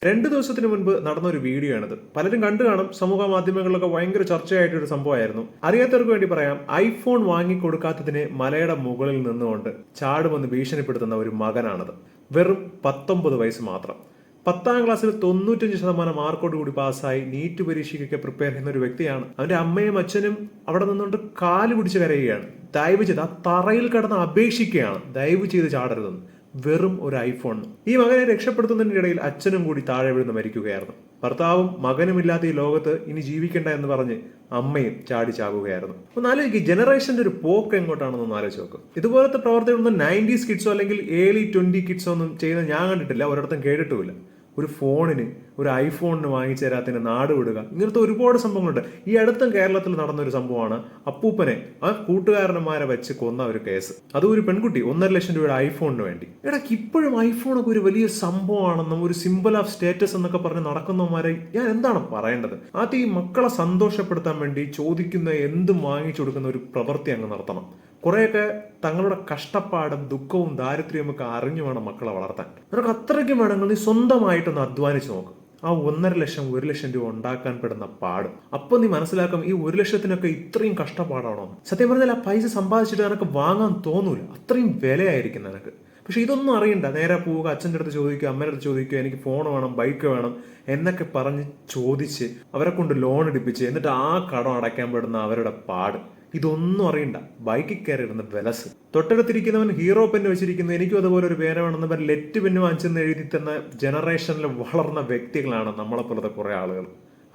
2 ദിവസത്തിന് മുൻപ് നടന്ന ഒരു വീഡിയോ ആണിത്. പലരും കണ്ടു കാണും. സമൂഹ മാധ്യമങ്ങളിലൊക്കെ ഭയങ്കര ചർച്ചയായിട്ടൊരു സംഭവമായിരുന്നു. അറിയാത്തവർക്ക് വേണ്ടി പറയാം, ഐഫോൺ വാങ്ങിക്കൊടുക്കാത്തതിന് മലയുടെ മുകളിൽ നിന്നുകൊണ്ട് ചാടുമെന്ന് ഭീഷണിപ്പെടുത്തുന്ന ഒരു മകനാണത്. വെറും 19 വയസ്സ് മാത്രം. 10ാം ക്ലാസ്സിൽ 95% മാർക്കോട് കൂടി പാസ്സായി നീറ്റ് പരീക്ഷയ്ക്കൊക്കെ പ്രിപ്പയർ ചെയ്യുന്ന ഒരു വ്യക്തിയാണ്. അവന്റെ അമ്മയും അച്ഛനും അവിടെ നിന്നുകൊണ്ട് കാല് പിടിച്ച് കരയുകയാണ്. ദയവ് ചെയ്ത് ആ തറയിൽ കിടന്ന് അപേക്ഷിക്കുകയാണ്, ദയവ് ചെയ്ത് ചാടരുതെന്ന്. വെറും ഒരു ഐഫോൺ. ഈ മകനെ രക്ഷപ്പെടുത്തുന്നതിനിടയിൽ അച്ഛനും കൂടി താഴെ വീഴുന്ന മരിക്കുകയായിരുന്നു. ഭർത്താവും മകനുമില്ലാത്ത ഈ ലോകത്ത് ഇനി ജീവിക്കണ്ട എന്ന് പറഞ്ഞ് അമ്മയും ചാടി ചാകുകയായിരുന്നു. ഒന്ന് ആലോചിക്കുക, ജനറേഷന്റെ ഒരു പോക്ക് എങ്ങോട്ടാണെന്നൊന്ന് ആലോചിച്ച് നോക്കും. ഇതുപോലത്തെ പ്രവർത്തികളൊന്നും 90s കിഡ്സോ അല്ലെങ്കിൽ ഏർലി 20 കിഡ്സോ ഒന്നും ചെയ്യുന്നത് ഞാൻ കണ്ടിട്ടില്ല, ഒരിടത്തും കേട്ടിട്ടുമില്ല. ഒരു ഫോണിന്, ഒരു ഐഫോണിന് വാങ്ങിച്ചു തരാത്തിന് നാട് വിടുക, ഇങ്ങനത്തെ ഒരുപാട് സംഭവങ്ങളുണ്ട്. ഈ അടുത്തും കേരളത്തിൽ നടന്നൊരു സംഭവമാണ് അപ്പൂപ്പനെ ആ കൂട്ടുകാരന്മാരെ വെച്ച് കൊന്ന ഒരു കേസ്. അതും ഒരു പെൺകുട്ടി 1.5 ലക്ഷം രൂപയുടെ ഐഫോണിന് വേണ്ടി. ഇടയ്ക്ക് ഇപ്പോഴും ഐഫോണൊക്കെ ഒരു വലിയ സംഭവമാണെന്നും ഒരു സിമ്പിൾ ഓഫ് സ്റ്റേറ്റസ് എന്നൊക്കെ പറഞ്ഞ് നടക്കുന്നവന്മാരെ ഞാൻ എന്താണ് പറയേണ്ടത്? ആദ്യം ഈ മക്കളെ സന്തോഷപ്പെടുത്താൻ വേണ്ടി ചോദിക്കുന്ന എന്തും വാങ്ങിച്ചു കൊടുക്കുന്ന ഒരു പ്രവൃത്തി അങ്ങ് നടത്തണം. കുറെയൊക്കെ തങ്ങളുടെ കഷ്ടപ്പാടും ദുഃഖവും ദാരിദ്ര്യവും ഒക്കെ അറിഞ്ഞു വേണം മക്കളെ വളർത്താൻ. നിനക്ക് അത്രയ്ക്കും വേണമെങ്കിൽ നീ സ്വന്തമായിട്ടൊന്ന് അധ്വാനിച്ച് നോക്കും. ആ 1.5 ലക്ഷം 1 ലക്ഷം രൂപ ഉണ്ടാക്കാൻ പെടുന്ന പാട് അപ്പൊ നീ മനസ്സിലാക്കും, ഈ 1 ലക്ഷത്തിനൊക്കെ ഇത്രയും കഷ്ടപ്പാടാണോ. സത്യം പറഞ്ഞാൽ ആ പൈസ സമ്പാദിച്ചിട്ട് നിനക്ക് വാങ്ങാൻ തോന്നൂല, അത്രയും വിലയായിരിക്കും നിനക്ക്. പക്ഷെ ഇതൊന്നും അറിയണ്ട, നേരെ പോവുക, അച്ഛൻ്റെ അടുത്ത് ചോദിക്കുക, അമ്മയുടെ അടുത്ത് ചോദിക്കുക, എനിക്ക് ഫോൺ വേണം, ബൈക്ക് വേണം എന്നൊക്കെ പറഞ്ഞ് ചോദിച്ച് അവരെ കൊണ്ട് ലോൺ എടുപ്പിച്ച് എന്നിട്ട് ആ കടം അടയ്ക്കാൻ പെടുന്ന അവരുടെ പാട് ഇതൊന്നും അറിയണ്ട. ബൈക്കിൽ കയറിയിരുന്ന വിലസ്, തൊട്ടടുത്തിരിക്കുന്നവൻ ഹീറോ പെന്ന് വെച്ചിരിക്കുന്നു, എനിക്കും അതുപോലെ ഒരു പേന വേണമെന്ന് പറഞ്ഞ് ലെറ്റ് പെന്ന് വാങ്ങിച്ചെന്ന് എഴുതി തന്ന ജനറേഷനിൽ വളർന്ന വ്യക്തികളാണ് നമ്മളെപ്പോലത്തെ കുറെ ആളുകൾ.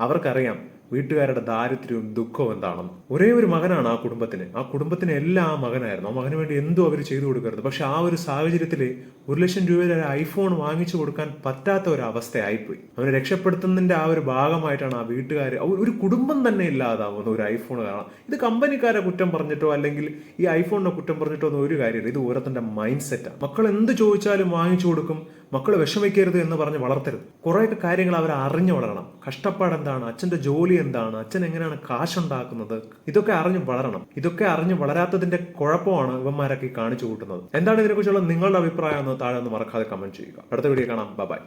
അവർക്കറിയാം വീട്ടുകാരുടെ ദാരിദ്ര്യവും ദുഃഖവും എന്താണെന്ന്. ഒരേ ഒരു മകനാണ് ആ കുടുംബത്തിന് എല്ലാം ആ മകനായിരുന്നു. ആ മകന് വേണ്ടി എന്തും അവർ ചെയ്തു കൊടുക്കരുത്. പക്ഷെ ആ ഒരു സാഹചര്യത്തിൽ 1 ലക്ഷം രൂപയുടെ ഒരു ഐഫോൺ വാങ്ങിച്ചു കൊടുക്കാൻ പറ്റാത്ത ഒരു അവസ്ഥയായിപ്പോയി. അവനെ രക്ഷപ്പെടുത്തുന്നതിന്റെ ആ ഒരു ഭാഗമായിട്ടാണ് ആ വീട്ടുകാർ, ഒരു കുടുംബം തന്നെ ഇല്ലാതാവുന്ന ഒരു ഐഫോൺ കാണാം. ഇത് കമ്പനിക്കാരെ കുറ്റം പറഞ്ഞിട്ടോ അല്ലെങ്കിൽ ഈ ഐഫോണിനെ കുറ്റം പറഞ്ഞിട്ടോ ഒന്നും ഒരു കാര്യമില്ല. ഇത് ഓരോരുത്തരുടെ മൈൻഡ് സെറ്റാണ്. മക്കൾ എന്ത് ചോദിച്ചാലും വാങ്ങിച്ചു കൊടുക്കും. മക്കൾ വിഷമിക്കരുത് എന്ന് പറഞ്ഞ് വളർത്തരുത്. കുറേയൊക്കെ കാര്യങ്ങൾ അവർ അറിഞ്ഞു വളരണം. കഷ്ടപ്പാട് എന്താണ്, അച്ഛന്റെ ജോലി എന്താണ്, അച്ഛൻ എങ്ങനെയാണ് കാശുണ്ടാക്കുന്നത്, ഇതൊക്കെ അറിഞ്ഞ് വളരണം. ഇതൊക്കെ അറിഞ്ഞ് വളരാത്തതിന്റെ കുഴപ്പമാണ് ഇവന്മാരൊക്കെ കാണിച്ചു കൂട്ടുന്നത്. എന്താണ് ഇതിനെക്കുറിച്ചുള്ള നിങ്ങളുടെ അഭിപ്രായം എന്ന് താഴെ ഒന്ന് മറക്കാതെ കമന്റ് ചെയ്യുക. അടുത്ത വീഡിയോ കാണാം. ബൈ.